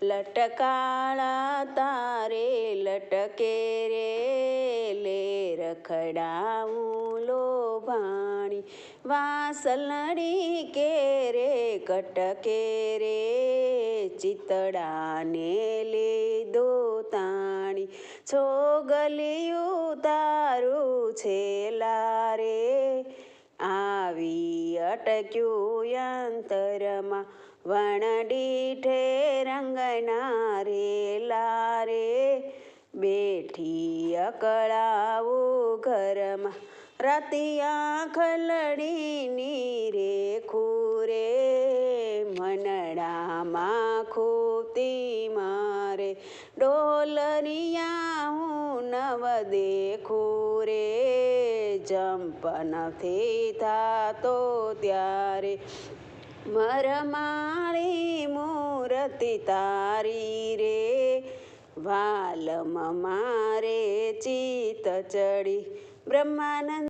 લટકાળા તારે લટકે રે લે રખડાવું લોભાણી વાસલડી કે રે કટકે રે ચિતડાને લીધો તાણી છોગલિયું તારું છેલા રે આવી અટક્યું યંતરમાં વણડીઠે રંગના રેલા રે બેઠી અકળાવું ઘરમાં રતિયા ખલડીની રે ખૂરે મનડામાં ખૂતી મારે ડોલરિયા હું નવ દેખું રે જંપ નથી થાતો ત્યારે મરમાળી મૂર્તિ તારી રે વાલમ મારે ચિત્ત ચડી બ્રહ્માનંદ